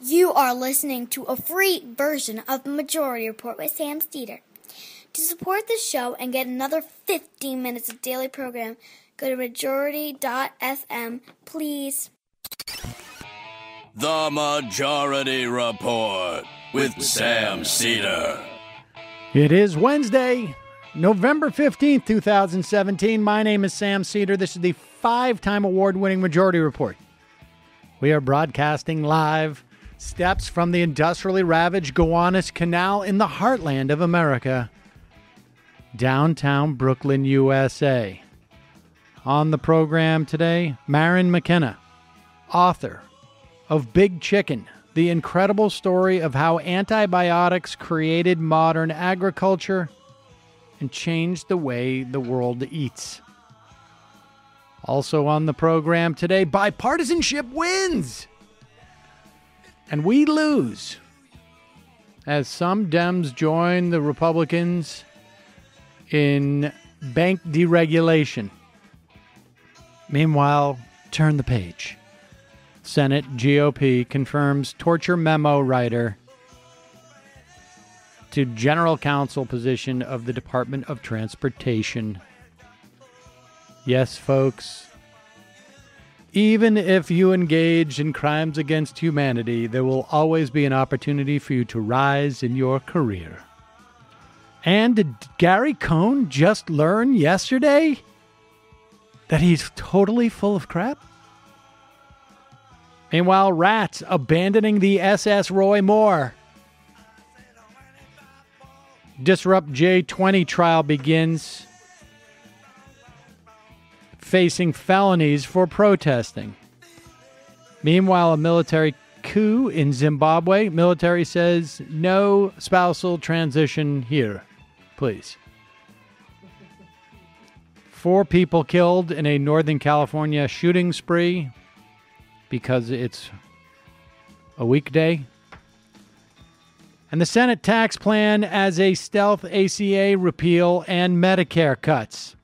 You are listening to a free version of the Majority Report with Sam Steeder. To support the show and get another 15 minutes of daily program, go to majority.fm, please. The Majority Report with Sam Steeder. It is Wednesday, November 15th, 2017. My name is Sam Steeder. This is the 5-time award-winning Majority Report. We are broadcasting live steps from the industrially ravaged Gowanus Canal in the heartland of America, downtown Brooklyn, USA. On the program today, Maryn McKenna, author of Big Chicken, the incredible story of how antibiotics created modern agriculture and changed the way the world eats. Also on the program today, bipartisanship wins, and we lose as some Dems join the Republicans in bank deregulation. Meanwhile, turn the page. Senate GOP confirms torture memo writer to general counsel position of the Department of Transportation. Yes, folks, even if you engage in crimes against humanity, there will always be an opportunity for you to rise in your career. And did Gary Cohn just learn yesterday that he's totally full of crap? Meanwhile, rats abandoning the SS Roy Moore. Disrupt J20 trial begins, facing felonies for protesting. Meanwhile, a military coup in Zimbabwe. Military says no spousal transition here, please. 4 people killed in a Northern California shooting spree because it's a weekday. And the Senate tax plan as a stealth ACA repeal and Medicare cuts.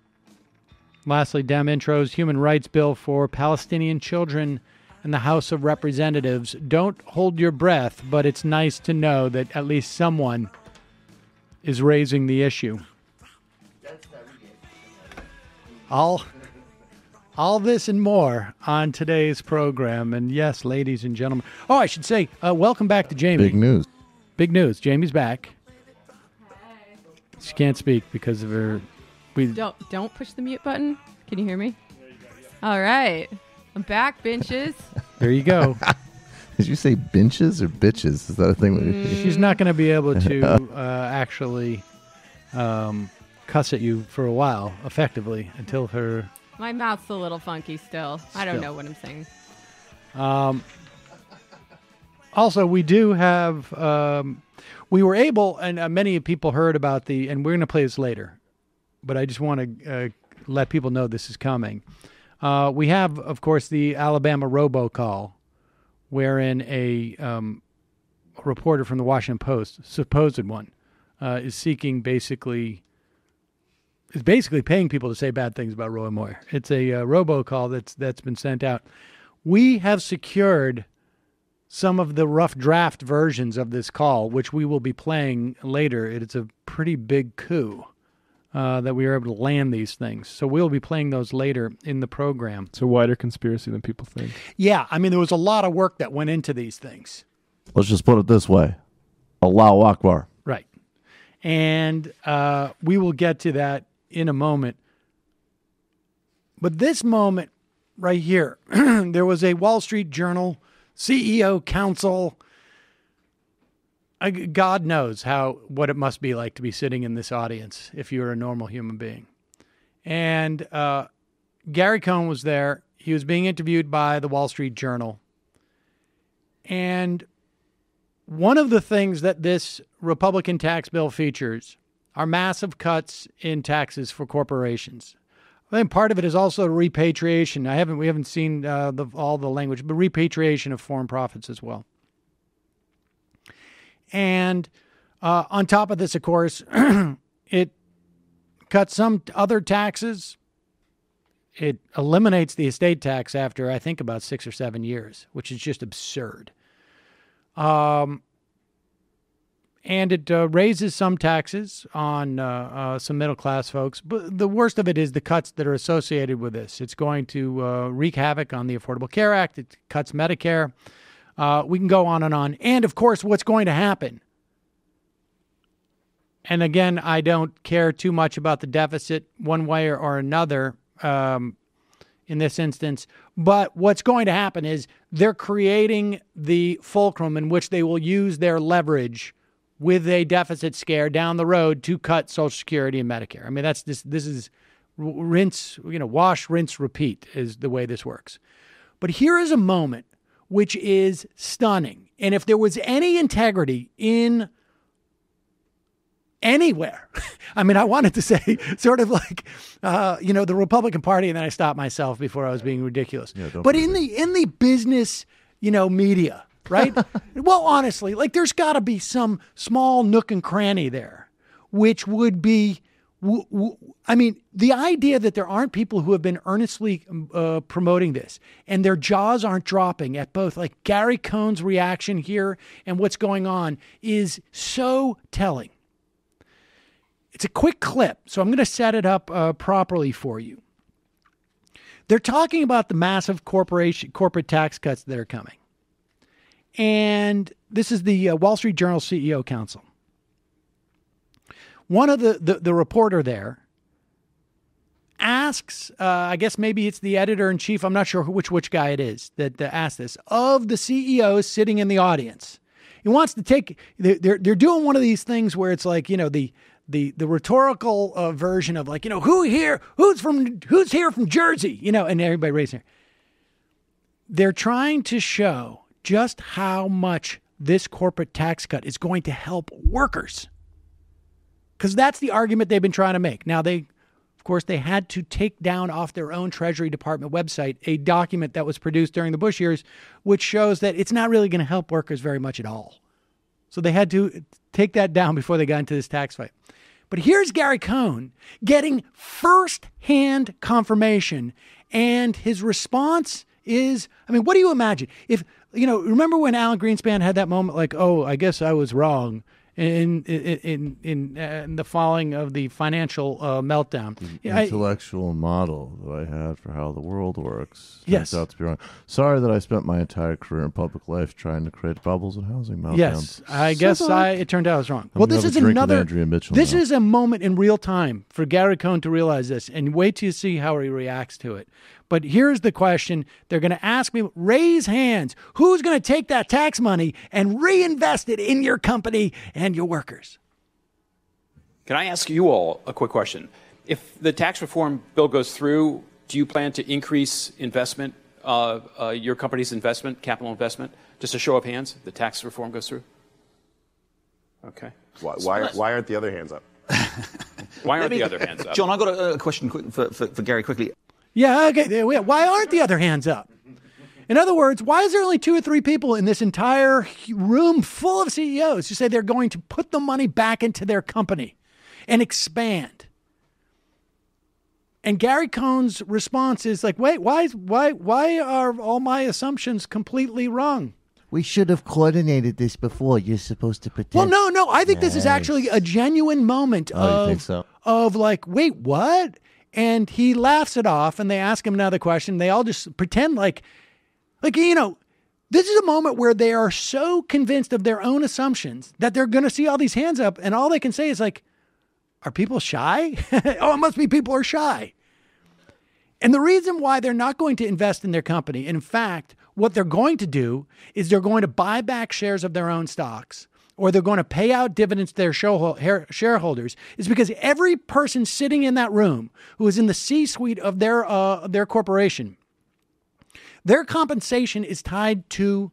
Lastly, Dem intros human rights bill for Palestinian children in the House of Representatives. Don't hold your breath, but it's nice to know that at least someone is raising the issue. All this and more on today's program. And yes, ladies and gentlemen. Oh, I should say, welcome back to Jamie. Big news. Big news. Jamie's back. She can't speak because of her... Don't push the mute button. Can you hear me? All right. I'm back, benches. There you go. Did you say benches or bitches? Is that a thing? She's not going to be able to actually cuss at you for a while, effectively, until her... My mouth's a little funky still. I don't know what I'm saying. Also, we do have... we were able, and many people heard about and we're going to play this later, but I just want to let people know this is coming. We have, of course, the Alabama robocall, wherein a reporter from the Washington Post, supposed one, is basically paying people to say bad things about Roy Moore. It's a robocall that's been sent out. We have secured some of the rough draft versions of this call, which we will be playing later. It's a pretty big coup. That we were able to land these things. So we'll be playing those later in the program. It's a wider conspiracy than people think. Yeah, I mean, there was a lot of work that went into these things. Let's just put it this way. Allahu Akbar. Right. And we will get to that in a moment. But this moment right here, there was a Wall Street Journal CEO council. God knows what it must be like to be sitting in this audience if you're a normal human being. And Gary Cohn was there. He was being interviewed by the Wall Street Journal. And one of the things that this Republican tax bill features are massive cuts in taxes for corporations. I think part of it is also repatriation. We haven't seen all the language, but repatriation of foreign profits as well. And on top of this, of course, it cuts some other taxes. It eliminates the estate tax after, I think, about 6 or 7 years, which is just absurd. And it raises some taxes on some middle-class folks. But the worst of it is the cuts that are associated with this. It's going to wreak havoc on the Affordable Care Act. It cuts Medicare. We can go on. And, of course, what's going to happen? And, again, I don't care too much about the deficit one way or another in this instance. But what's going to happen is they're creating the fulcrum in which they will use their leverage with a deficit scare down the road to cut Social Security and Medicare. I mean, this is rinse, wash, rinse, repeat is the way this works. But here is a moment which is stunning. And if there was any integrity in anywhere, I mean, I wanted to say sort of like, the Republican Party, and then I stopped myself before I was being ridiculous. Yeah, but in the business, media, right? Well, honestly, like there's got to be some small nook and cranny there, which would be, I mean, the idea that there aren't people who have been earnestly promoting this and their jaws aren't dropping at both like Gary Cohn's reaction here and what's going on is so telling. It's a quick clip, so I'm going to set it up properly for you. They're talking about the massive corporate tax cuts that are coming. And this is the Wall Street Journal CEO Council. One of the reporter there asks, I guess maybe it's the editor-in-chief, I'm not sure which guy it is that asked this, of the CEOs sitting in the audience. He wants to take, they're doing one of these things where it's like, the rhetorical version of like, who's here from Jersey, and everybody raising their. They're trying to show just how much this corporate tax cut is going to help workers. Because that's the argument they've been trying to make. Now, of course, they had to take down off their own Treasury Department website a document that was produced during the Bush years, which shows that it's not really going to help workers very much at all. So they had to take that down before they got into this tax fight. But here's Gary Cohn getting first-hand confirmation, and his response is, I mean, what do you imagine? If, remember when Alan Greenspan had that moment like, oh, I guess I was wrong in the falling of the financial meltdown. The intellectual model that I had for how the world works turns out to be wrong. Sorry that I spent my entire career in public life trying to create bubbles and housing meltdown. Yes, I guess it turned out I was wrong. Well, this is is a moment in real time for Gary Cohn to realize this, and wait till you see how he reacts to it. But here's the question. They're going to ask me, raise hands. Who's going to take that tax money and reinvest it in your company and your workers? Can I ask you all a quick question? If the tax reform bill goes through, do you plan to increase investment, your company's investment, capital investment? Just a show of hands, the tax reform goes through? Okay. Why aren't the other hands up? Why aren't the other hands up? John, I've got a question for Gary quickly. Yeah, okay. Why aren't the other hands up? In other words, why is there only 2 or 3 people in this entire room full of CEOs who say they're going to put the money back into their company and expand? And Gary Cohn's response is like, wait, why are all my assumptions completely wrong? We should have coordinated this before. You're supposed to protect. Well, no. I think this is actually a genuine moment you think so? Of like, wait, what? And he laughs it off, and they ask him another question. They all just pretend like, this is a moment where they are so convinced of their own assumptions that they're going to see all these hands up, and all they can say is like, are people shy? Oh, it must be people are shy. And the reason why they're not going to invest in their company, in fact, what they're going to do is they're going to buy back shares of their own stocks, or they're going to pay out dividends to their shareholders, is because every person sitting in that room who is in the C-suite of their corporation, their compensation is tied to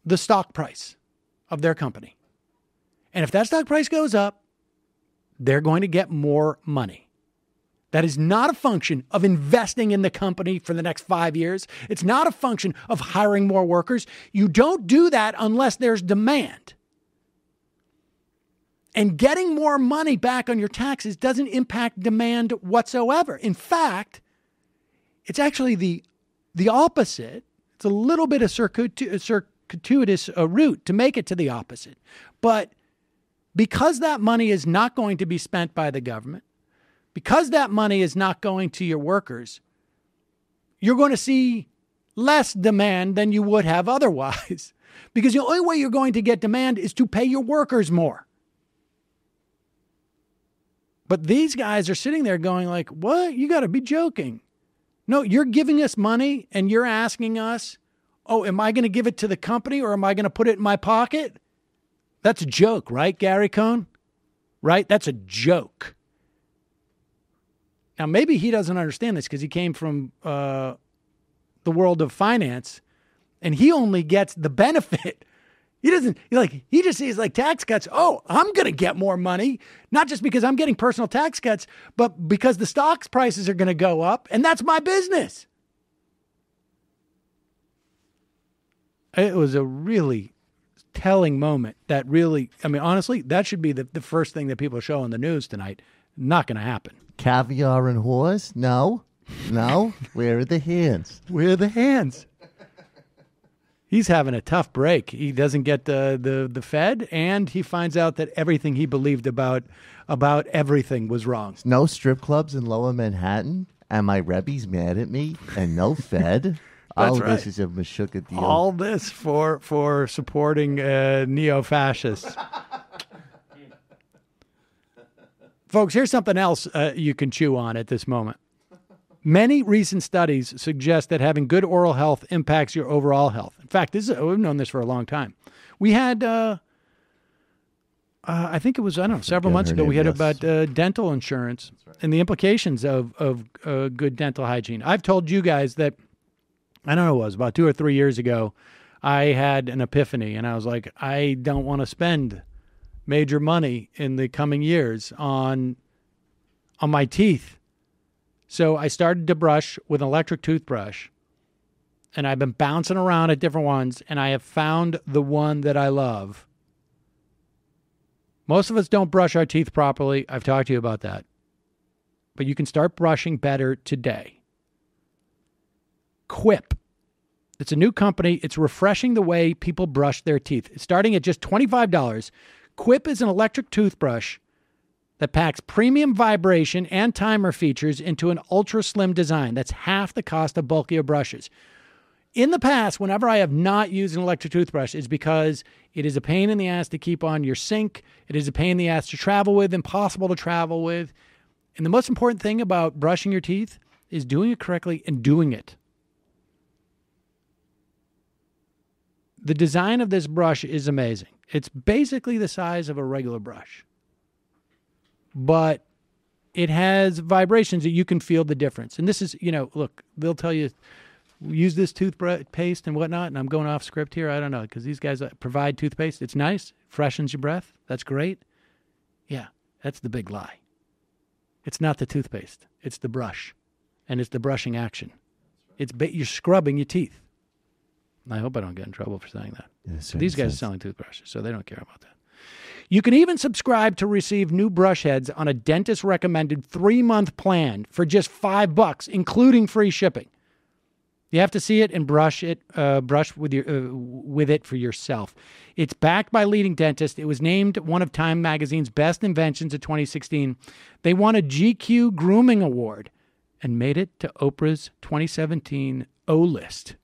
the stock price of their company. And if that stock price goes up, they're going to get more money. That is not a function of investing in the company for the next 5 years. It's not a function of hiring more workers. You don't do that unless there's demand. And getting more money back on your taxes doesn't impact demand whatsoever. In fact, it's actually the opposite. It's a little bit of circuitous route to make it to the opposite. But because that money is not going to be spent by the government, because that money is not going to your workers, you're going to see less demand than you would have otherwise. Because the only way you're going to get demand is to pay your workers more. But these guys are sitting there going like, what? You got to be joking. No, you're giving us money and you're asking us, oh, am I going to give it to the company or am I going to put it in my pocket? That's a joke, right, Gary Cohn? Right? That's a joke. Now, maybe he doesn't understand this because he came from the world of finance and he only gets the benefit. He doesn't, he just sees like tax cuts. Oh, I'm going to get more money, not just because I'm getting personal tax cuts, but because the stocks prices are going to go up and that's my business. It was a really telling moment that really, I mean, honestly, that should be the first thing that people show on the news tonight. Not going to happen. Caviar and horse? No. Where are the hands? Where are the hands? He's having a tough break. He doesn't get the Fed, and he finds out that everything he believed about everything was wrong. No strip clubs in Lower Manhattan, and my Rebbe's mad at me, and no Fed. That's right. This is a Meshuggah deal. All this for supporting neo-fascists. Folks, here's something else you can chew on at this moment. Many recent studies suggest that having good oral health impacts your overall health. In fact, we've known this for a long time. We had, I think it was, several months ago, we had about dental insurance and the implications of good dental hygiene. I've told you guys that, I don't know what it was, about 2 or 3 years ago, I had an epiphany and I was like, I don't want to spend major money in the coming years on my teeth. So I started to brush with an electric toothbrush, and I've been bouncing around at different ones, and I have found the one that I love. Most of us don't brush our teeth properly. I've talked to you about that. But you can start brushing better today. Quip. It's a new company. It's refreshing the way people brush their teeth. It's starting at just $25. Quip is an electric toothbrush that packs premium vibration and timer features into an ultra-slim design. That's half the cost of bulkier brushes. In the past, whenever I have not used an electric toothbrush, it's because it is a pain in the ass to keep on your sink. It is a pain in the ass to travel with, impossible to travel with. And the most important thing about brushing your teeth is doing it correctly and doing it. The design of this brush is amazing. It's basically the size of a regular brush. But it has vibrations that you can feel the difference. And this is, look, they'll tell you, use this toothpaste and whatnot, and I'm going off script here. I don't know, because these guys provide toothpaste. It's nice, freshens your breath. That's great. Yeah, that's the big lie. It's not the toothpaste. It's the brush, and it's the brushing action. You're scrubbing your teeth. I hope I don't get in trouble for saying that. These guys are selling toothbrushes, so they don't care about that. You can even subscribe to receive new brush heads on a dentist-recommended 3-month plan for just $5, including free shipping. You have to see it and brush with it for yourself. It's backed by leading dentists. It was named one of Time Magazine's best inventions of 2016. They won a GQ Grooming Award and made it to Oprah's 2017 O-List.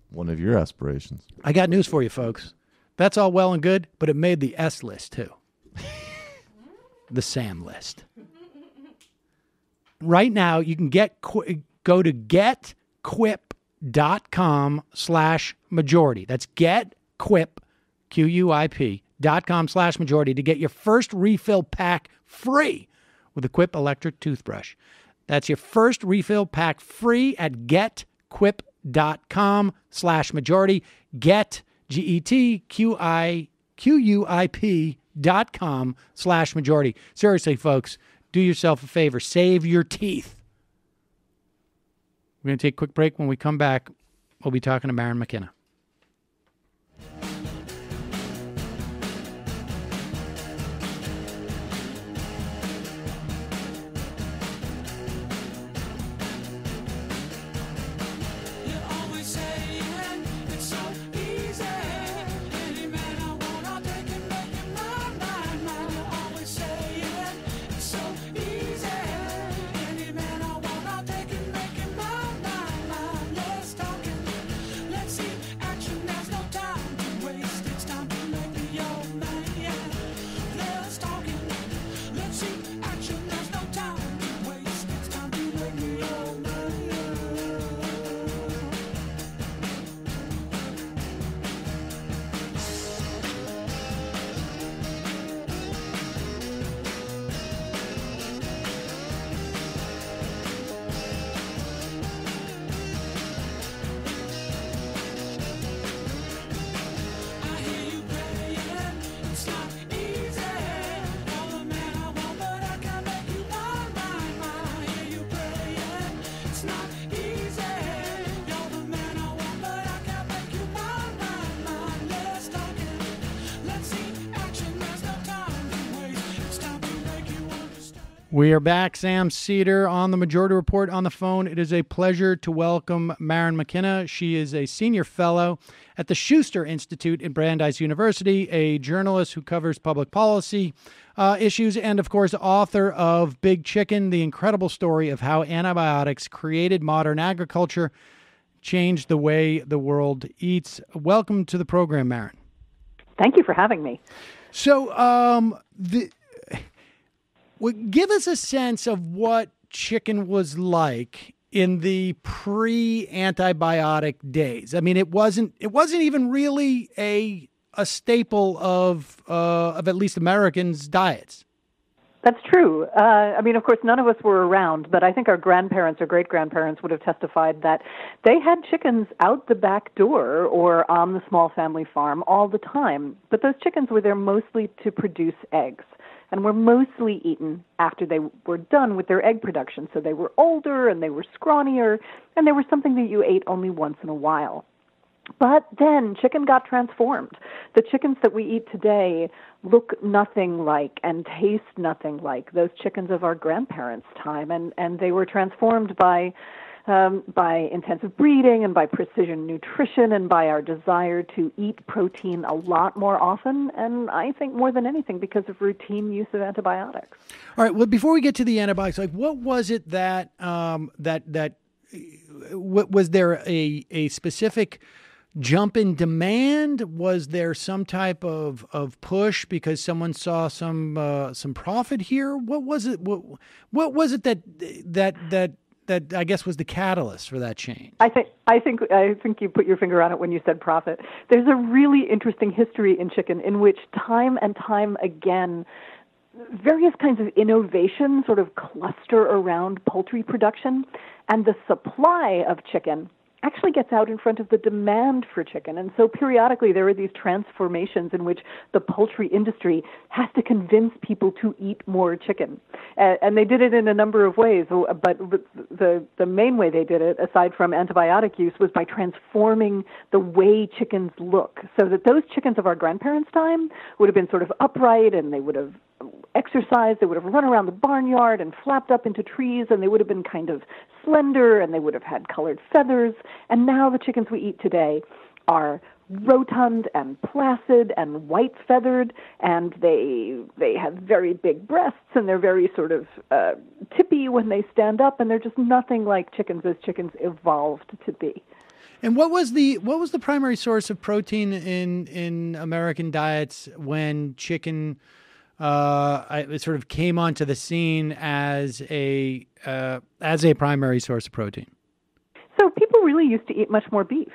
One of your aspirations. I got news for you, folks. That's all well and good, but it made the S list, too. The Sam list. Right now, you can go to getquip.com/majority. That's getquip, QUIP.com/majority to get your first refill pack free with a Quip electric toothbrush. That's your first refill pack free at getquip.com/majority. Get GETQUIP.com/majority. Seriously, folks, do yourself a favor. Save your teeth. We're going to take a quick break. When we come back, we'll be talking to Maryn McKenna. We are back. Sam Cedar on the Majority Report on the phone. It is a pleasure to welcome Maryn McKenna. She is a senior fellow at the Schuster Institute at Brandeis University, a journalist who covers public policy issues, and, of course, author of Big Chicken, the incredible story of how antibiotics created modern agriculture, changed the way the world eats. Welcome to the program, Maryn. Thank you for having me. So, give us a sense of what chicken was like in the pre-antibiotic days. I mean, it wasn't even really a staple of at least Americans' diets. That's true. I mean, of course, none of us were around, but I think our grandparents or great-grandparents would have testified that they had chickens out the back door or on the small family farm all the time. But those chickens were there mostly to produce eggs, and were mostly eaten after they were done with their egg production. So they were older and they were scrawnier, and they were something that you ate only once in a while. But then chicken got transformed. The chickens that we eat today look nothing like and taste nothing like those chickens of our grandparents' time, and they were transformed by intensive breeding and by precision nutrition and by our desire to eat protein a lot more often, and I think more than anything because of routine use of antibiotics. All right. Well, before we get to the antibiotics, like what was it that was there a specific jump in demand? Was there some type of push because someone saw some profit here? What was it? What was it that I guess was the catalyst for that change? I think you put your finger on it when you said profit. There's a really interesting history in chicken in which time and time again various kinds of innovation sort of cluster around poultry production, and the supply of chicken actually gets out in front of the demand for chicken. And so periodically there are these transformations in which the poultry industry has to convince people to eat more chicken. And they did it in a number of ways, but the main way they did it, aside from antibiotic use, was by transforming the way chickens look. So that those chickens of our grandparents' time would have been sort of upright, and they would have exercised, they would have run around the barnyard and flapped up into trees, and they would have been kind of slender, and they would have had colored feathers. And now the chickens we eat today are rotund and placid and white-feathered, and they have very big breasts, and they're very sort of tippy when they stand up, and they're just nothing like chickens as chickens evolved to be. And what was the primary source of protein in American diets when chicken it sort of came onto the scene as a primary source of protein? So people really used to eat much more beef.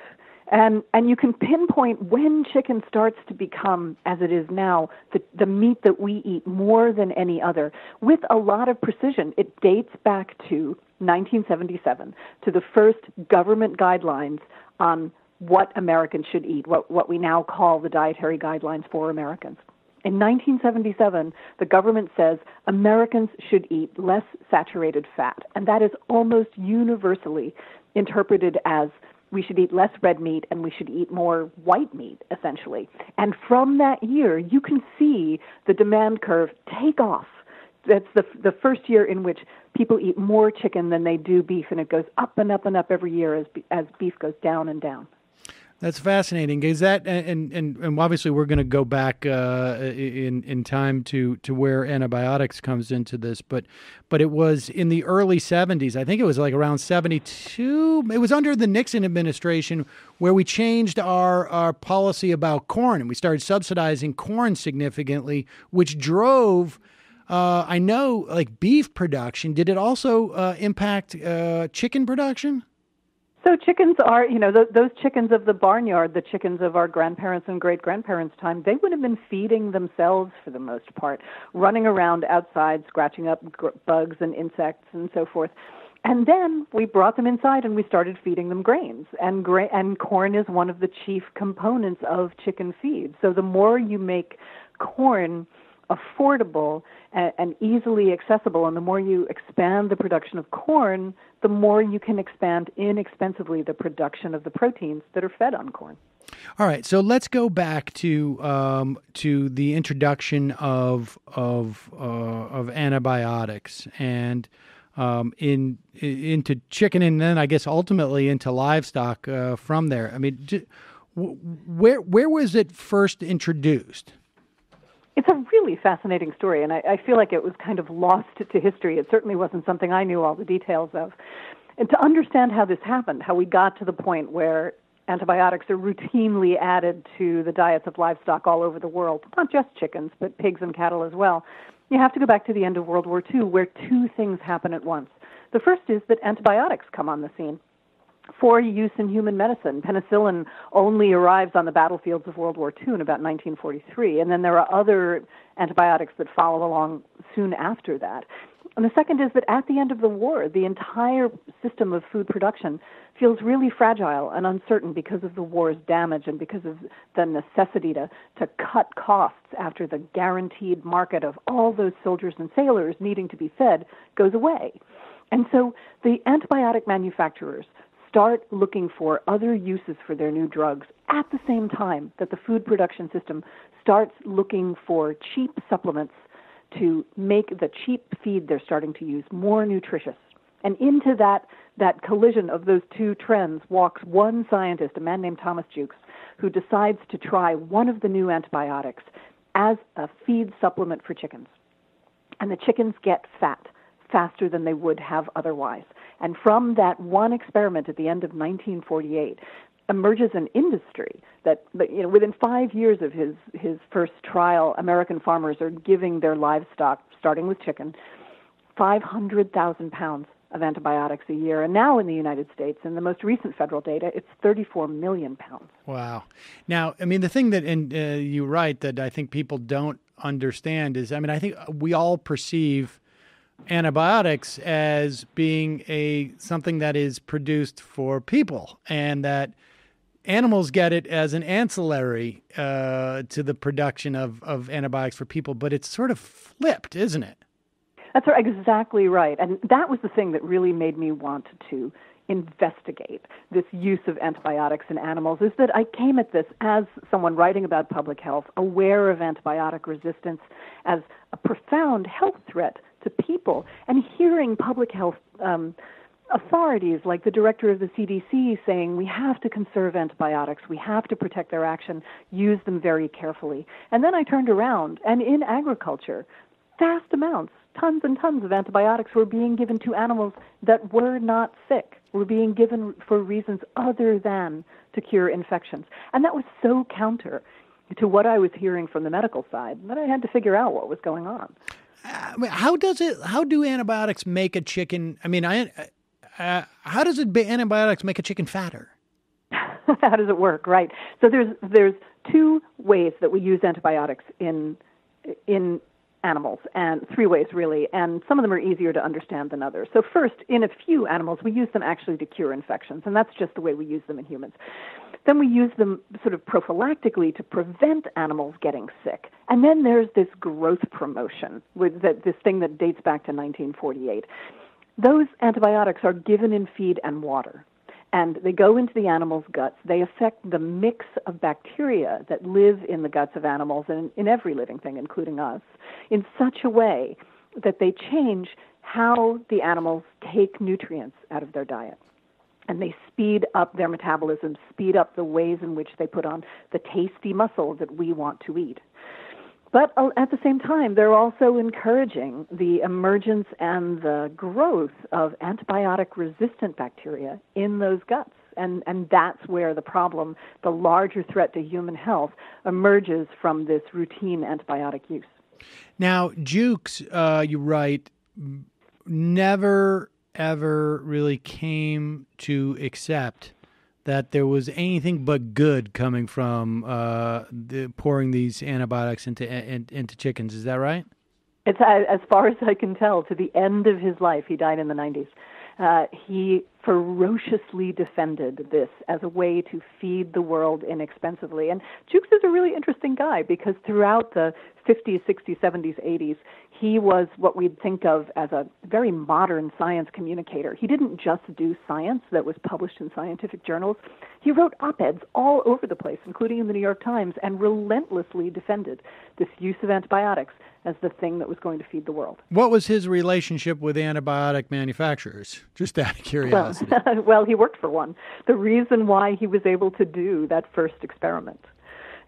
And you can pinpoint when chicken starts to become, as it is now, the meat that we eat more than any other, with a lot of precision. It dates back to 1977, to the first government guidelines on what Americans should eat, what we now call the dietary guidelines for Americans. In 1977, the government says Americans should eat less saturated fat, and that is almost universally interpreted as we should eat less red meat and we should eat more white meat, essentially. And from that year, you can see the demand curve take off. That's the first year in which people eat more chicken than they do beef, and it goes up and up and up every year as beef goes down and down. That's fascinating. Is that and obviously we're going to go back in time to where antibiotics comes into this, but it was in the early 70s. I think it was like around 72. It was under the Nixon administration where we changed our policy about corn, and we started subsidizing corn significantly, which drove I know like beef production. Did it also impact chicken production? So chickens are, those chickens of the barnyard, the chickens of our grandparents and great-grandparents' time, they would have been feeding themselves for the most part, running around outside, scratching up bugs and insects and so forth. And then we brought them inside and we started feeding them grains. And corn is one of the chief components of chicken feed. So the more you make corn affordable and easily accessible, and the more you expand the production of corn, the more you can expand inexpensively the production of the proteins that are fed on corn. All right, so let's go back to the introduction of antibiotics and into chicken, and then I guess ultimately into livestock from there. I mean, where was it first introduced? It's a really fascinating story, and I feel like it was kind of lost to history. It certainly wasn't something I knew all the details of. And to understand how this happened, how we got to the point where antibiotics are routinely added to the diets of livestock all over the world, not just chickens, but pigs and cattle as well, you have to go back to the end of World War II, where two things happen at once. The first is that antibiotics come on the scene for use in human medicine. Penicillin only arrives on the battlefields of World War II in about 1943, and then there are other antibiotics that follow along soon after that. And the second is that at the end of the war, the entire system of food production feels really fragile and uncertain because of the war's damage and because of the necessity to cut costs after the guaranteed market of all those soldiers and sailors needing to be fed goes away. And so the antibiotic manufacturers start looking for other uses for their new drugs at the same time that the food production system starts looking for cheap supplements to make the cheap feed they're starting to use more nutritious. And into that collision of those two trends walks one scientist, a man named Thomas Jukes, who decides to try one of the new antibiotics as a feed supplement for chickens. And the chickens get fat faster than they would have otherwise. And from that one experiment at the end of 1948 emerges an industry that within 5 years of his first trial, American farmers are giving their livestock, starting with chicken, 500,000 pounds of antibiotics a year. And now in the United States, in the most recent federal data, it's 34 million pounds. Wow. Now, I mean, the thing that, and you write, that I think people don't understand is, I mean, I think we all perceive antibiotics as being something that is produced for people, and that animals get it as an ancillary to the production of antibiotics for people. But it's sort of flipped, isn't it? That's exactly right. And that was the thing that really made me want to investigate this use of antibiotics in animals, is that I came at this as someone writing about public health, aware of antibiotic resistance as a profound health threat to people, and hearing public health authorities like the director of the CDC saying we have to conserve antibiotics, we have to protect their action, use them very carefully. And then I turned around, and in agriculture, vast amounts, tons and tons of antibiotics were being given to animals that were not sick, were being given for reasons other than to cure infections. And that was so counter to what I was hearing from the medical side that I had to figure out what was going on. How do antibiotics make a chicken? I mean, how does antibiotics make a chicken fatter? How does it work? Right. So there's two ways that we use antibiotics in animals, and three ways really, and some of them are easier to understand than others. So first, in a few animals, we use them actually to cure infections, and that's just the way we use them in humans. Then we use them sort of prophylactically to prevent animals getting sick. And then there's this growth promotion, with this thing that dates back to 1948. Those antibiotics are given in feed and water, and they go into the animal's guts. They affect the mix of bacteria that live in the guts of animals and in every living thing, including us, in such a way that they change how the animals take nutrients out of their diet. And they speed up their metabolism, speed up the ways in which they put on the tasty muscle that we want to eat. But at the same time, they're also encouraging the emergence and the growth of antibiotic-resistant bacteria in those guts. And that's where the problem, the larger threat to human health, emerges from this routine antibiotic use. Now, Jukes, you write, never, ever really came to accept that there was anything but good coming from pouring these antibiotics into chickens. Is that right? It's as far as I can tell, to the end of his life. He died in the 90s. ferociously defended this as a way to feed the world inexpensively. And Jukes is a really interesting guy because throughout the 50s, 60s, 70s, 80s, he was what we'd think of as a very modern science communicator. He didn't just do science that was published in scientific journals. He wrote op-eds all over the place, including in the New York Times, and relentlessly defended this use of antibiotics as the thing that was going to feed the world. What was his relationship with antibiotic manufacturers? Just out of curiosity. Well, he worked for one. The reason why he was able to do that first experiment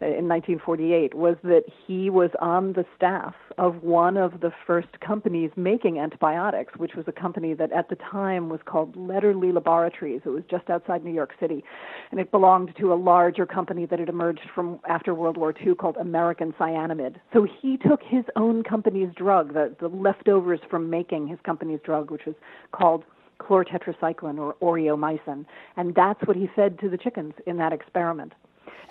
in 1948 was that he was on the staff of one of the first companies making antibiotics, which was a company that at the time was called Lederle Laboratories. It was just outside New York City, and it belonged to a larger company that had emerged from after World War II called American Cyanamid. So he took his own company's drug, the leftovers from making his company's drug, which was called chlortetracycline or oreomycin, and that's what he fed to the chickens in that experiment.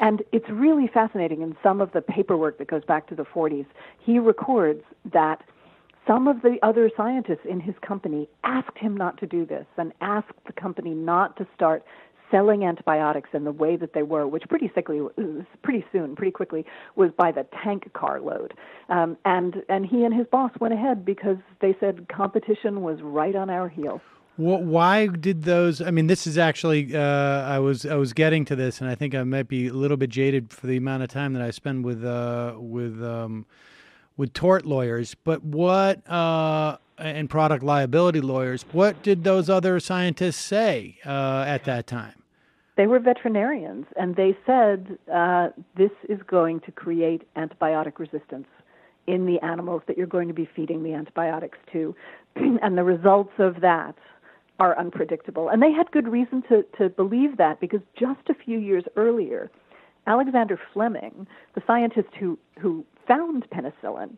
And it's really fascinating in some of the paperwork that goes back to the 40s. He records that some of the other scientists in his company asked him not to do this and asked the company not to start selling antibiotics in the way that they were, which pretty quickly was by the tank car load. And he and his boss went ahead because they said competition was right on our heels. Why did those? I mean, this is actually I was getting to this, and I think I might be a little bit jaded for the amount of time that I spend with tort lawyers. But what and product liability lawyers? What did those other scientists say at that time? They were veterinarians, and they said this is going to create antibiotic resistance in the animals that you're going to be feeding the antibiotics to, and the results of that are unpredictable. And they had good reason to believe that because just a few years earlier, Alexander Fleming, the scientist who found penicillin,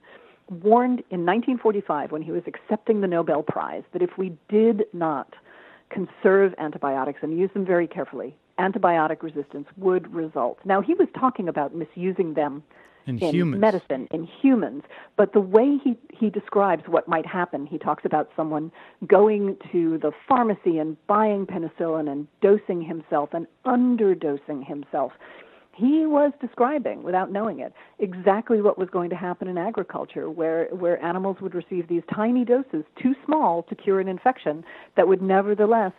warned in 1945 when he was accepting the Nobel Prize that if we did not conserve antibiotics and use them very carefully, antibiotic resistance would result. Now, he was talking about misusing them in medicine, in humans. But the way he describes what might happen, he talks about someone going to the pharmacy and buying penicillin and dosing himself and underdosing himself. He was describing, without knowing it, exactly what was going to happen in agriculture, where animals would receive these tiny doses, too small to cure an infection, that would nevertheless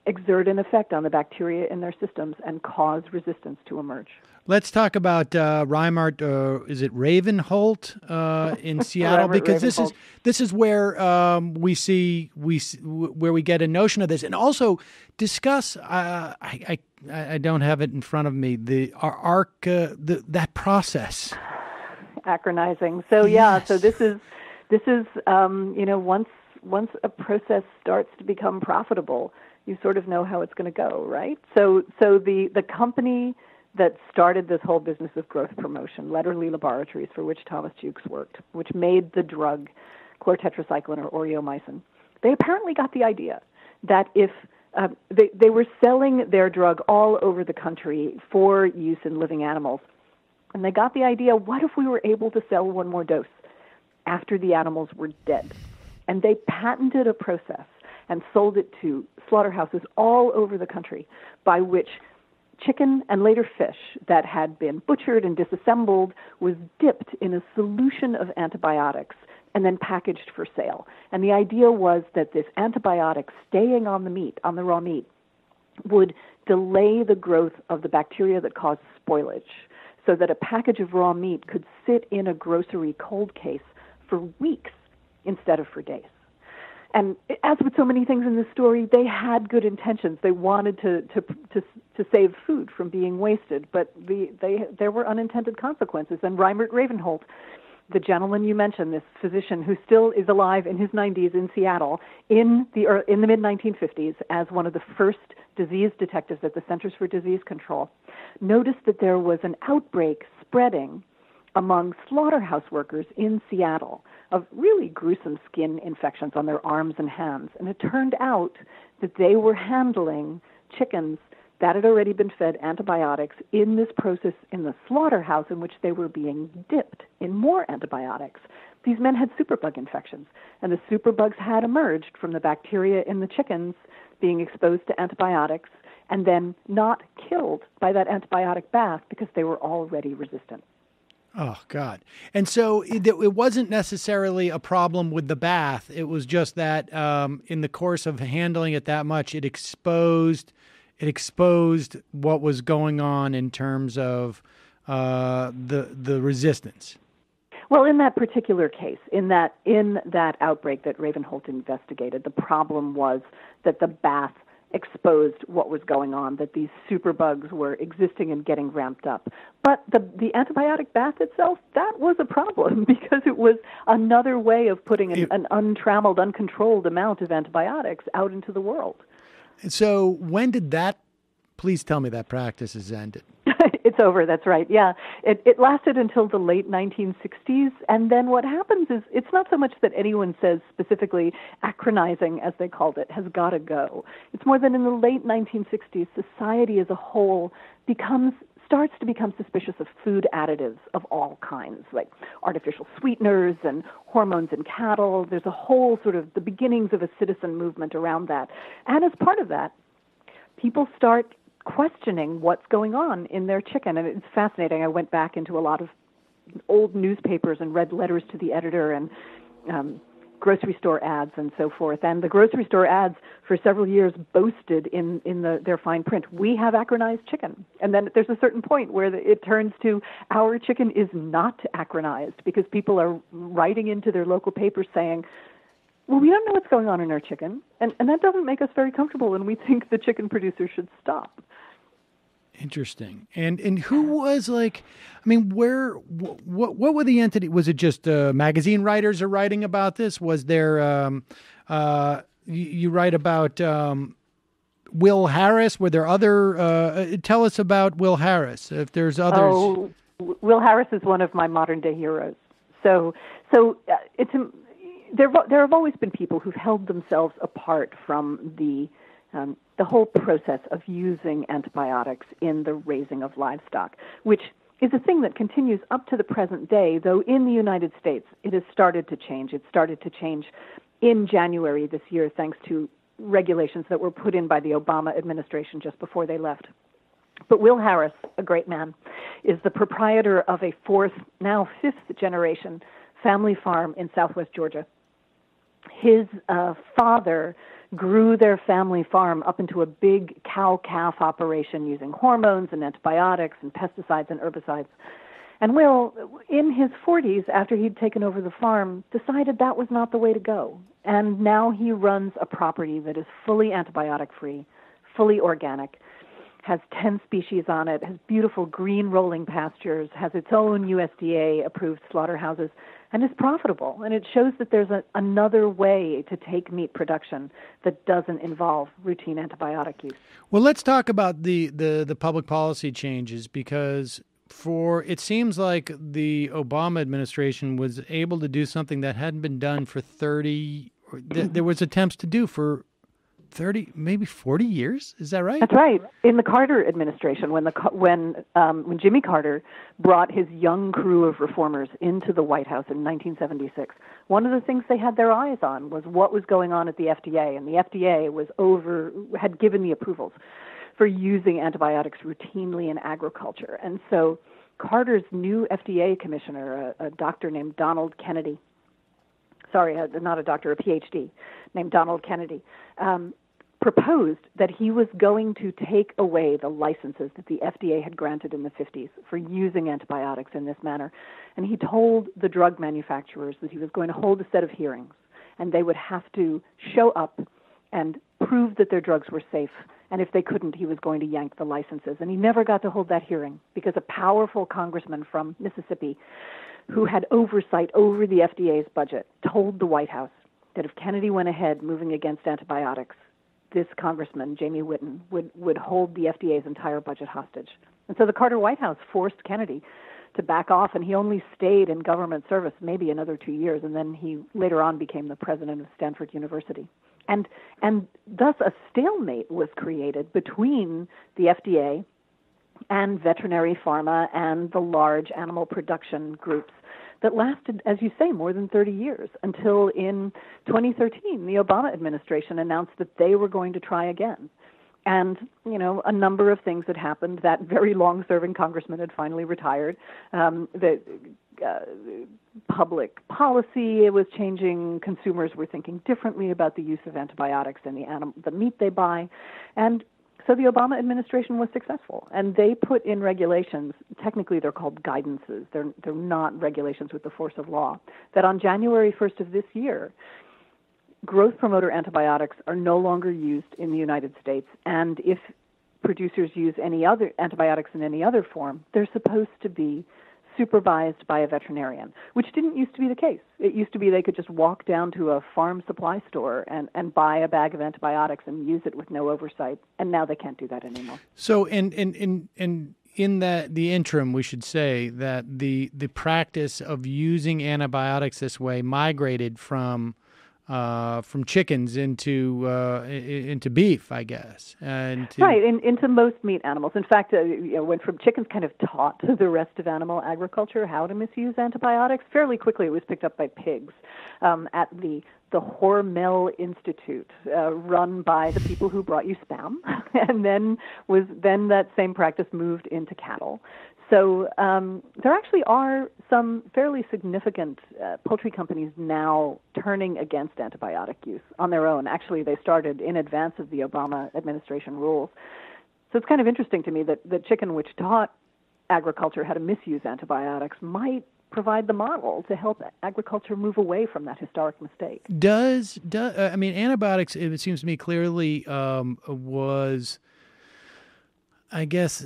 exert an effect on the bacteria in their systems and cause resistance to emerge. Let's talk about Reinhard, is it Ravenholt in Seattle? Because this is where where we get a notion of this, and also discuss. I don't have it in front of me. That process. Acronizing. So yeah. Yes. So this is once a process starts to become profitable, you sort of know how it's going to go, right? So the company that started this whole business of growth promotion, Lederle Laboratories, for which Thomas Jukes worked, which made the drug chlortetracycline or oreomycin, they apparently got the idea that if they were selling their drug all over the country for use in living animals, and they got the idea, what if we were able to sell one more dose after the animals were dead? And they patented a process and sold it to slaughterhouses all over the country by which chicken and later fish that had been butchered and disassembled was dipped in a solution of antibiotics and then packaged for sale. And the idea was that this antibiotic staying on the meat, on the raw meat, would delay the growth of the bacteria that cause spoilage, so that a package of raw meat could sit in a grocery cold case for weeks instead of for days. And as with so many things in this story, they had good intentions. They wanted to save food from being wasted, but there were unintended consequences. And Reinhard Ravenholt, the gentleman you mentioned, this physician who still is alive in his 90s in Seattle, in the mid-1950s as one of the first disease detectives at the Centers for Disease Control, noticed that there was an outbreak spreading among slaughterhouse workers in Seattle of really gruesome skin infections on their arms and hands. And it turned out that they were handling chickens that had already been fed antibiotics in this process in the slaughterhouse in which they were being dipped in more antibiotics. These men had superbug infections, and the superbugs had emerged from the bacteria in the chickens being exposed to antibiotics and then not killed by that antibiotic bath because they were already resistant. Oh, God. And so it wasn't necessarily a problem with the bath. It was just that in the course of handling it that much, it exposed what was going on in terms of the resistance. Well, in that particular case, in that outbreak that Ravenholt investigated, the problem was that the bath exposed what was going on, that these superbugs were existing and getting ramped up. But the antibiotic bath itself, that was a problem because it was another way of putting an untrammeled, uncontrolled amount of antibiotics out into the world. So when did that, please tell me that practice has ended? It's over, that's right, yeah. It lasted until the late 1960s, and then what happens is it's not so much that anyone says specifically acronizing, as they called it, has got to go. It's more that in the late 1960s, society as a whole starts to become suspicious of food additives of all kinds, like artificial sweeteners and hormones in cattle. There's a whole sort of the beginnings of a citizen movement around that. And as part of that, people start questioning what's going on in their chicken. And it's fascinating. I went back into a lot of old newspapers and read letters to the editor and grocery store ads and so forth. And the grocery store ads for several years boasted in their fine print, we have acronized chicken. And then there's a certain point where it turns to our chicken is not acronized because people are writing into their local papers saying, well, we don't know what's going on in our chicken, and that doesn't make us very comfortable, and we think the chicken producer should stop. Interesting. And who was what were the entity? Was it just magazine writers are writing about this? Was there, you write about Will Harris? Were there other, tell us about Will Harris, if there's others. Oh, Will Harris is one of my modern day heroes. So it's there have always been people who've held themselves apart from the whole process of using antibiotics in the raising of livestock, which is a thing that continues up to the present day, though in the United States it has started to change. It started to change in January this year thanks to regulations that were put in by the Obama administration just before they left. But Will Harris, a great man, is the proprietor of a fourth, now fifth generation family farm in southwest Georgia. His father grew their family farm up into a big cow-calf operation using hormones and antibiotics and pesticides and herbicides. And Will, in his 40s, after he'd taken over the farm, decided that was not the way to go. And now he runs a property that is fully antibiotic-free, fully organic, has 10 species on it, has beautiful green rolling pastures, has its own USDA-approved slaughterhouses, and is profitable. And it shows that there's another way to take meat production that doesn't involve routine antibiotic use. Well, let's talk about the public policy changes, because it seems like the Obama administration was able to do something that hadn't been done for 30, there was attempts to do for 30, maybe 40 years. Is that right? That's right. In the Carter administration, when Jimmy Carter brought his young crew of reformers into the White House in 1976, one of the things they had their eyes on was what was going on at the FDA, and the FDA had given the approvals for using antibiotics routinely in agriculture. And so Carter's new FDA commissioner, a doctor named Donald Kennedy, not a doctor, a PhD, named Donald Kennedy, proposed that he was going to take away the licenses that the FDA had granted in the 50s for using antibiotics in this manner. And he told the drug manufacturers that he was going to hold a set of hearings, and they would have to show up and prove that their drugs were safe. And if they couldn't, he was going to yank the licenses. And he never got to hold that hearing because a powerful congressman from Mississippi who had oversight over the FDA's budget told the White House that if Kennedy went ahead moving against antibiotics, this congressman, Jamie Whitten, would hold the FDA's entire budget hostage. And so the Carter White House forced Kennedy to back off, and he only stayed in government service maybe another 2 years, and then he later on became the president of Stanford University. And thus a stalemate was created between the FDA and veterinary pharma and the large animal production groups that lasted, as you say, more than 30 years, until in 2013, the Obama administration announced that they were going to try again. And, a number of things had happened. That very long-serving congressman had finally retired. The public policy was changing. Consumers were thinking differently about the use of antibiotics in the meat they buy. And so the Obama administration was successful, and they put in regulations. Technically, they're called guidances. They're not regulations with the force of law. That on January 1st of this year, growth promoter antibiotics are no longer used in the United States, and if producers use any other antibiotics in any other form, they're supposed to be supervised by a veterinarian, which didn't used to be the case. It used to be they could just walk down to a farm supply store and buy a bag of antibiotics and use it with no oversight, and now they can't do that anymore. So in the interim, we should say that the practice of using antibiotics this way migrated from chickens into beef, I guess. Right, into most meat animals. In fact, went from chickens kind of taught the rest of animal agriculture how to misuse antibiotics. Fairly quickly, it was picked up by pigs at the Hormel Institute, run by the people who brought you spam, and then that same practice moved into cattle. So there actually are some fairly significant poultry companies now turning against antibiotic use on their own. Actually, they started in advance of the Obama administration rules. So it's kind of interesting to me that the chicken, which taught agriculture how to misuse antibiotics, might provide the model to help agriculture move away from that historic mistake. Antibiotics, it seems to me clearly was, I guess,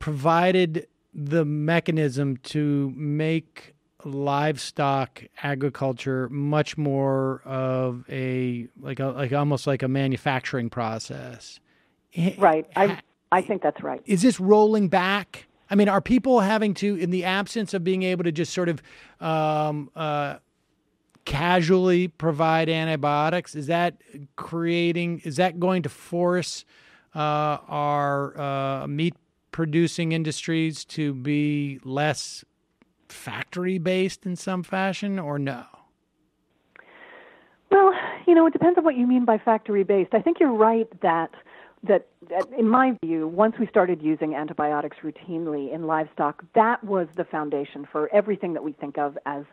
provided the mechanism to make livestock agriculture much more of almost like a manufacturing process. Right. I think that's right. Is this rolling back? I mean, are people having to, in the absence of being able to just sort of casually provide antibiotics, is that going to force our meat producing industries to be less factory-based in some fashion, or no? Well, it depends on what you mean by factory-based. I think you're right that in my view, once we started using antibiotics routinely in livestock, that was the foundation for everything that we think of as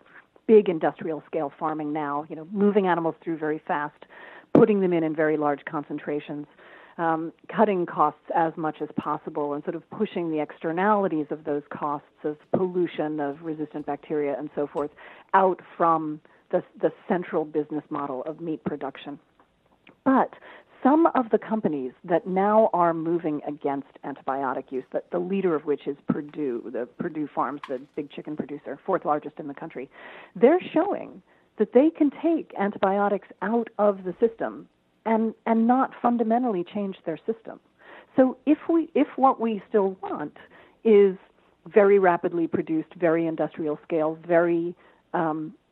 big industrial-scale farming now, moving animals through very fast, putting them in very large concentrations, cutting costs as much as possible and sort of pushing the externalities of those costs of pollution, of resistant bacteria, and so forth, out from the central business model of meat production. But some of the companies that now are moving against antibiotic use, the leader of which is Purdue, the Purdue Farms, the big chicken producer, fourth largest in the country, they're showing that they can take antibiotics out of the system and not fundamentally change their system. So if what we still want is very rapidly produced, very industrial scale, very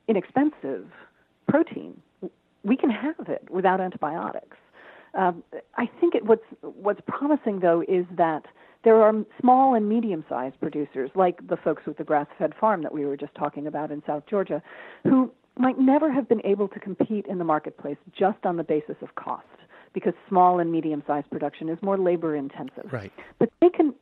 inexpensive protein, we can have it without antibiotics. I think what's promising, though, is that there are small and medium-sized producers, like the folks with the grass-fed farm that we were just talking about in South Georgia, who might never have been able to compete in the marketplace just on the basis of cost, because small and medium-sized production is more labor-intensive. Right. But they can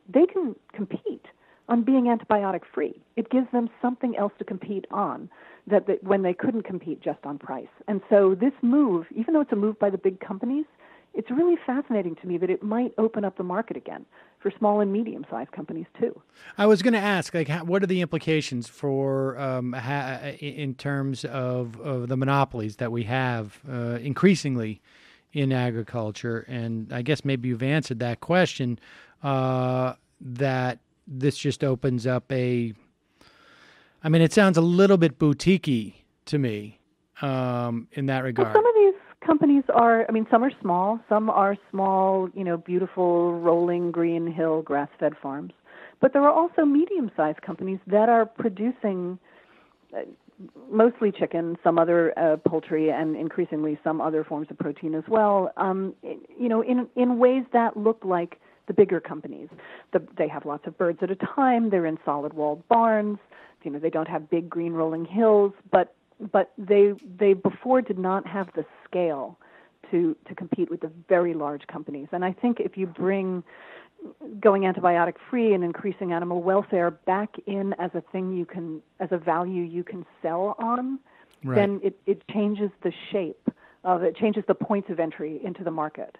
compete on being antibiotic-free. It gives them something else to compete on that when they couldn't compete just on price. And so this move, even though it's a move by the big companies, it's really fascinating to me that it might open up the market again for small and medium-sized companies too. I was going to ask, what are the implications for in terms of the monopolies that we have increasingly in agriculture? And I guess maybe you've answered that question. That this just opens up it sounds a little bit boutique-y to me in that regard. Well, some of these companies are, some are small, beautiful, rolling green hill grass-fed farms. But there are also medium-sized companies that are producing mostly chicken, some other poultry, and increasingly some other forms of protein as well, in ways that look like the bigger companies. They have lots of birds at a time. They're in solid-walled barns. They don't have big green rolling hills, but they before did not have the scale to compete with the very large companies. And I think if you bring going antibiotic free and increasing animal welfare back in as a thing as a value you can sell on, right, then it changes the shape of it, changes the points of entry into the market.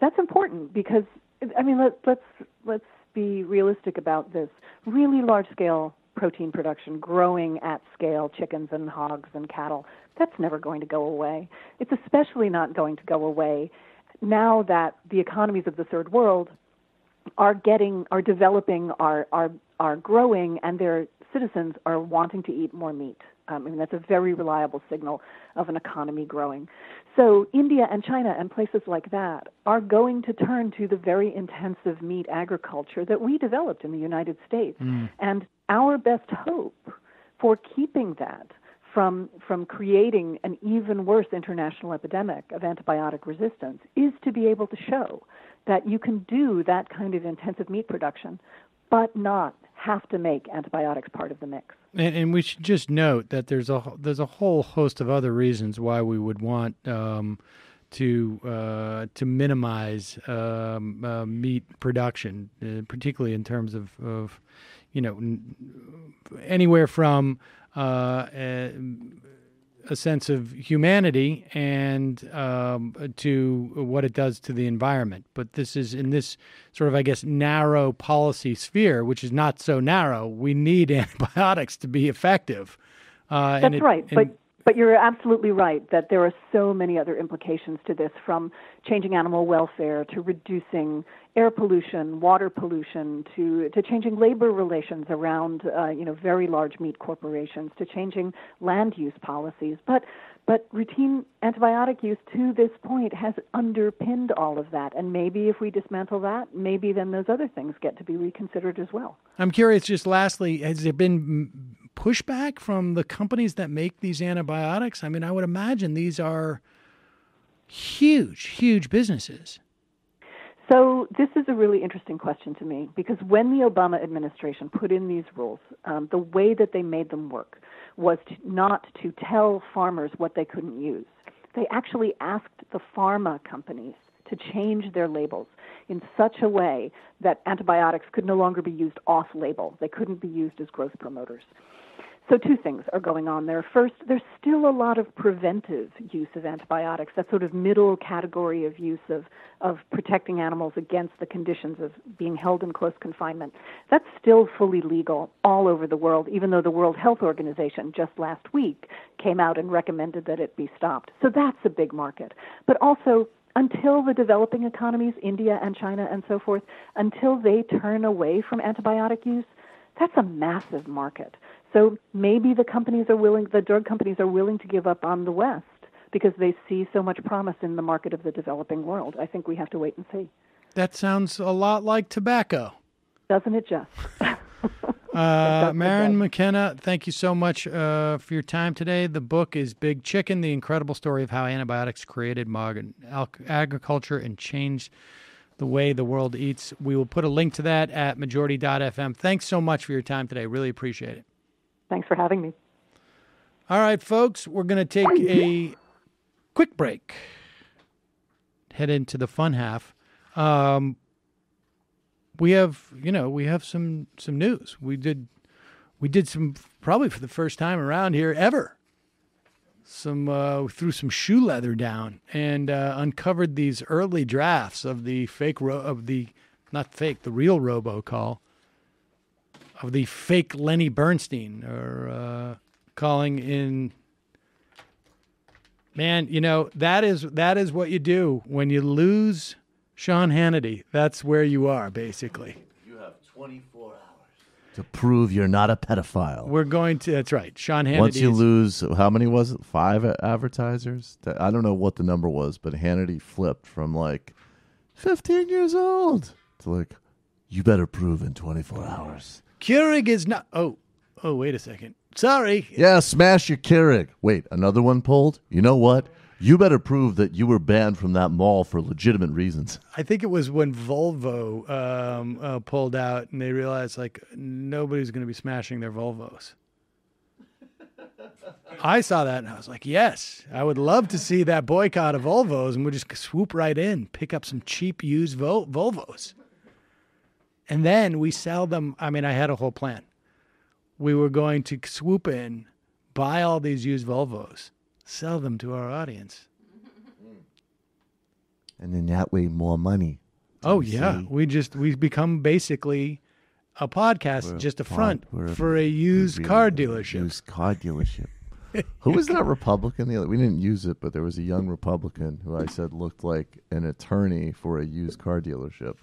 That's important because, let's be realistic about this. Really large scale protein production, growing at scale, chickens and hogs and cattle, that's never going to go away. It's especially not going to go away now that the economies of the third world are developing, are growing, and their citizens are wanting to eat more meat. That's a very reliable signal of an economy growing. So India and China and places like that are going to turn to the very intensive meat agriculture that we developed in the United States. And our best hope for keeping that from creating an even worse international epidemic of antibiotic resistance is to be able to show that you can do that kind of intensive meat production, but not have to make antibiotics part of the mix. And we should just note that there's a whole host of other reasons why we would want to minimize meat production, particularly in terms of anywhere from a sense of humanity and to what it does to the environment. But this is in this sort of, I guess, narrow policy sphere, which is not so narrow. We need antibiotics to be effective. That's right. But you're absolutely right that there are so many other implications to this, from changing animal welfare to reducing air pollution, water pollution, to changing labor relations around very large meat corporations, to changing land use policies. But routine antibiotic use to this point has underpinned all of that. And maybe if we dismantle that, maybe then those other things get to be reconsidered as well. I'm curious, just lastly, has there been pushback from the companies that make these antibiotics? I would imagine these are huge businesses. So this is a really interesting question to me, because when the Obama administration put in these rules, the way that they made them work was not to tell farmers what they couldn't use. They actually asked the pharma companies to change their labels in such a way that antibiotics could no longer be used off-label. They couldn't be used as growth promoters. So two things are going on there. First, there's still a lot of preventive use of antibiotics, that sort of middle category of use of protecting animals against the conditions of being held in close confinement. That's still fully legal all over the world, even though the World Health Organization just last week came out and recommended that it be stopped. So that's a big market. But also, until the developing economies, India and China and so forth, until they turn away from antibiotic use, that's a massive market. So maybe the drug companies are willing to give up on the West because they see so much promise in the market of the developing world. I think we have to wait and see. That sounds a lot like tobacco. Doesn't it just? Maryn McKenna, thank you so much for your time today. The book is Big Chicken, The Incredible Story of How Antibiotics Created Modern Agriculture and Changed the Way the World Eats. We will put a link to that at majority.fm. Thanks so much for your time today. Really appreciate it. Thanks for having me. All right, folks, we're going to take a quick break. Head into the fun half. We have some news. We did some, probably for the first time around here ever. We threw some shoe leather down and uncovered these early drafts of the the real robocall. Of the fake Lenny Bernstein, or calling in. Man, that is what you do when you lose Sean Hannity. That's where you are, basically. You have 24 hours to prove you're not a pedophile. That's right. Sean Hannity. Once you lose, how many was it? 5 advertisers? I don't know what the number was, but Hannity flipped from 15 years old to you better prove in 24 hours. Keurig is not. Oh, wait a second. Sorry. Yeah, smash your Keurig. Wait, another one pulled? You know what? You better prove that you were banned from that mall for legitimate reasons. I think it was when Volvo pulled out and they realized, like, nobody's going to be smashing their Volvos. I saw that and I was like, yes, I would love to see that boycott of Volvos, and we'll just swoop right in, pick up some cheap used Volvos. And then we sell them. I mean, I had a whole plan. We were going to swoop in, buy all these used Volvos, sell them to our audience. And then that way, more money. Oh, yeah. We become basically a podcast, just a front for a used car dealership. Used car dealership. Who was that Republican? We didn't use it, but there was a young Republican who I said looked like an attorney for a used car dealership.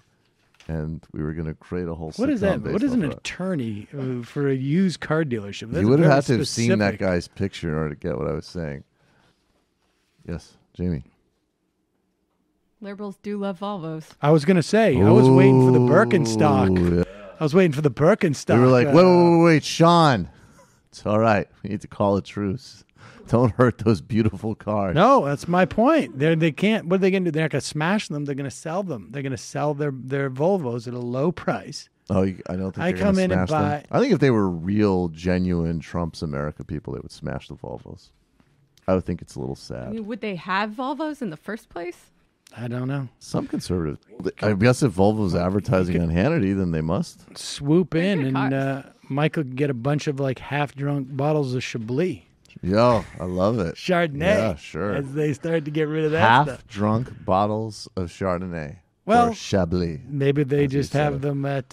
And we were going to create a whole What is that? What is an attorney for a used car dealership? That's you would have had to have seen that guy's picture in order to get what I was saying. Yes, Jamie. Liberals do love Volvos. I was going to say, I was waiting for the Birkenstock. Yeah. I was waiting for the Birkenstock. We were like, wait, Sean. It's all right. We need to call a truce. Don't hurt those beautiful cars. No, that's my point. They can't. What are they going to do? They're not going to smash them. They're going to sell them. They're going to sell their Volvos at a low price. Oh, I don't think I they're come gonna in and smash buy. them. I think if they were real, genuine Trump's America people, they would smash the Volvos. I would think it's a little sad. I mean, would they have Volvos in the first place? I don't know. Some conservative. I guess if Volvo's advertising on Hannity, then they must swoop in, and Michael could get a bunch of like half-drunk bottles of Chablis. Yo, I love it. Chardonnay. Yeah, sure. As they start to get rid of that stuff. Half-drunk bottles of Chardonnay. Well, or Chablis. Maybe they just have them at...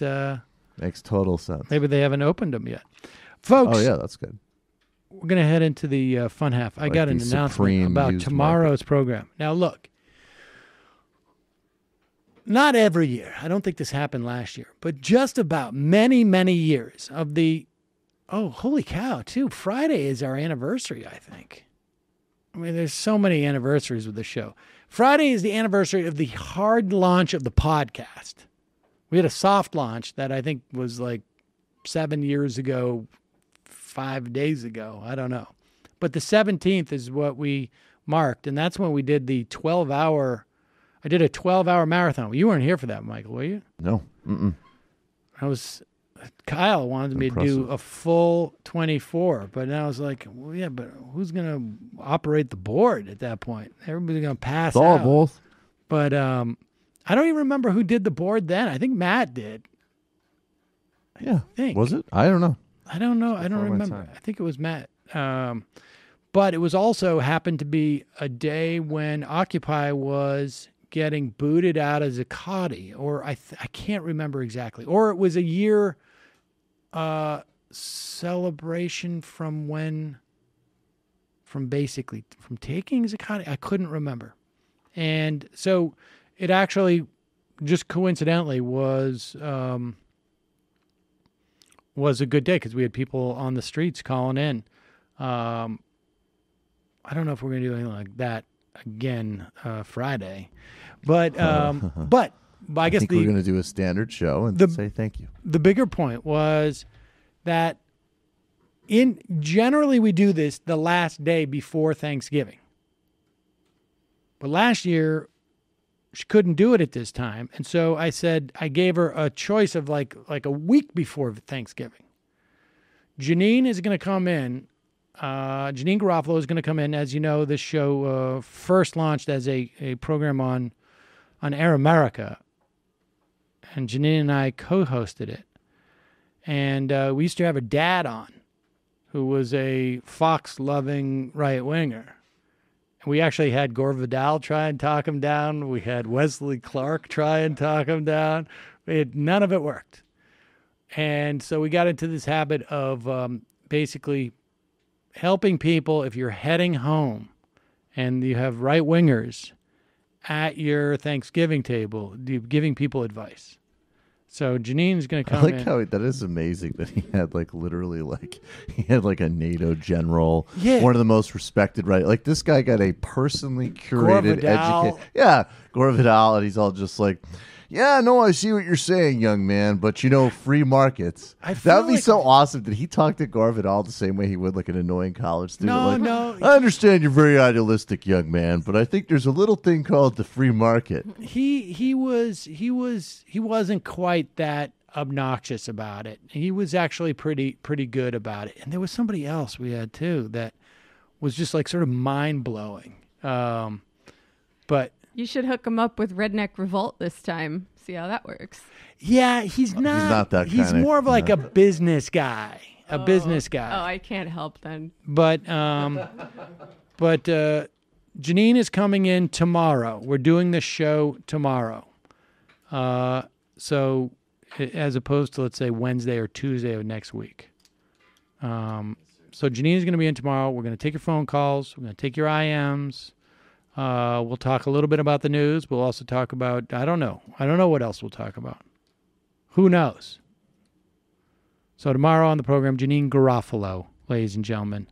Makes total sense. Maybe they haven't opened them yet. Folks. Oh, yeah, that's good. We're going to head into the fun half. I got an announcement about tomorrow's program. Now, look. Not every year. I don't think this happened last year. But just about many, many years of the... Oh, holy cow, too. Friday is our anniversary, I think. I mean, there's so many anniversaries with the show. Friday is the anniversary of the hard launch of the podcast. We had a soft launch that I think was like 7 years ago, 5 days ago. I don't know. But the 17th is what we marked, and that's when we did the 12-hour... I did a 12-hour marathon. You weren't here for that, Michael, were you? No. Kyle wanted me to do a full 24, but now I was like, well, yeah, but who's going to operate the board at that point? Everybody's going to pass out. Both. But I don't even remember who did the board then. I think Matt did. Yeah. Was it? I don't know. I don't know. I don't remember. I think it was Matt. But it was also happened to be a day when Occupy was getting booted out as a Zuccotti, or I can't remember exactly. Or it was a year celebration from taking Zuccotti. I couldn't remember. And so it actually just coincidentally was a good day because we had people on the streets calling in. I don't know if we're going to do anything like that again Friday, but I guess we're going to do a standard show and say thank you. The bigger point was that generally we do this the last day before Thanksgiving, but last year she couldn't do it at this time, and so I said I gave her a choice of like a week before Thanksgiving. Janine is going to come in. Janine Garofalo is going to come in. As you know, this show first launched as a program on Air America, and Janine and I co-hosted it. And we used to have a dad on who was a Fox-loving right-winger. And we actually had Gore Vidal try and talk him down. We had Wesley Clark try and talk him down. None of it worked. And so we got into this habit of basically helping people if you're heading home and you have right-wingers at your Thanksgiving table, giving people advice. So Janine's going to come in. I like how that is amazing that he had literally he had a NATO general, one of the most respected, right? Like this guy got a personally curated, educated. Yeah, Gore Vidal, and he's all just like, Yeah, no, I see what you're saying, young man, but free markets. That would be so awesome. Did he talk to Gore Vidal the same way he would like an annoying college student? No. I understand you're very idealistic, young man, but I think there's a little thing called the free market. He wasn't quite that obnoxious about it. He was actually pretty good about it. And there was somebody else we had too that was just like sort of mind blowing. But you should hook him up with Redneck Revolt this time. See how that works. Yeah, he's not that. He's more of like a business guy. Oh, I can't help then. But Janine is coming in tomorrow. We're doing the show tomorrow. So as opposed to, let's say, Wednesday or Tuesday of next week. So Janine is going to be in tomorrow. We're going to take your phone calls. We're going to take your IMs. We'll talk a little bit about the news. We'll also talk about, I don't know what else we'll talk about. Who knows? So tomorrow on the program, Janine Garofalo, ladies and gentlemen.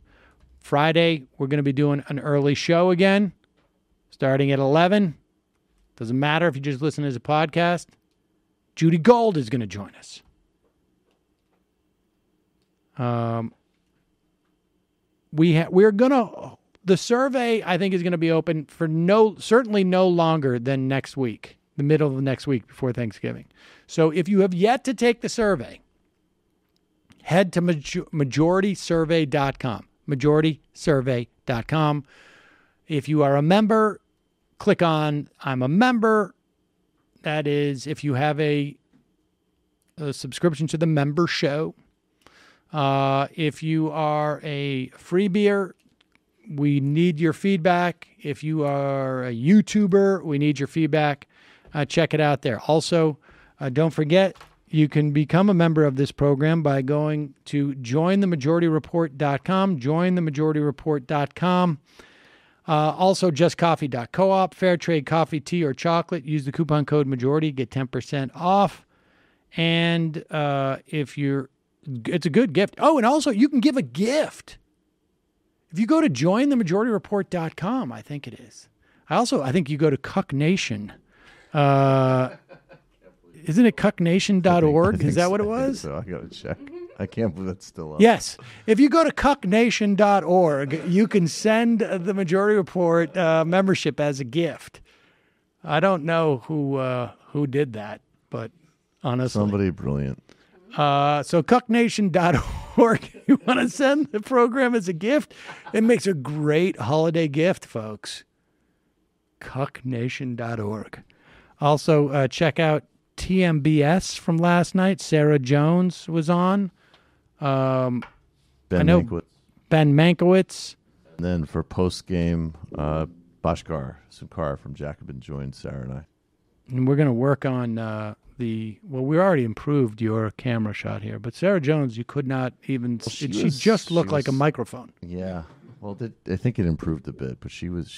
Friday, we're going to be doing an early show again, starting at 11. Doesn't matter if you just listen as a podcast. Judy Gold is going to join us. We're going to... The survey, I think, is going to be open for certainly no longer than next week, the middle of the next week before Thanksgiving. So if you have yet to take the survey, head to majoritysurvey.com, majoritysurvey.com. If you are a member, click on I'm a member. That is if you have a subscription to the member show. If you are a freebieer, we need your feedback. If you are a YouTuber, we need your feedback. Check it out there. Also, don't forget, you can become a member of this program by going to jointhemajorityreport.com, jointhemajorityreport.com. Also, justcoffee.coop, fair trade coffee, tea, or chocolate. Use the coupon code majority, get 10% off. And it's a good gift. Oh, and also, you can give a gift. If you go to jointhemajorityreport.com, I think it is. I think you go to Cuck Nation. Isn't it cucknation.org? Is that what it was? So I got to check. I can't believe that's still up. Yes. If you go to cucknation.org, you can send the Majority Report membership as a gift. I don't know who did that, but honestly. Somebody brilliant. So cucknation.org, you want to send the program as a gift? It makes a great holiday gift, folks. Cucknation.org. Also, check out TMBS from last night. Sarah Jones was on. Ben Mankiewicz. Ben Mankiewicz. And then for post-game, Bashkar Sunkar from Jacobin joined Sarah and I. And we're going to work on we already improved your camera shot here, but Sarah Jones, you could not even, she just looked like a microphone. Yeah. Well, I think it improved a bit, but she was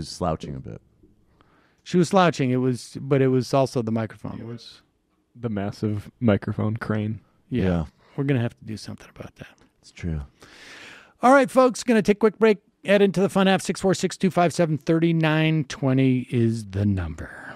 slouching a bit. She was slouching. But it was also the microphone. It was the massive microphone crane. Yeah. We're going to have to do something about that. It's true. All right, folks, going to take a quick break. Head into the fun app. 646-257-3920 is the number.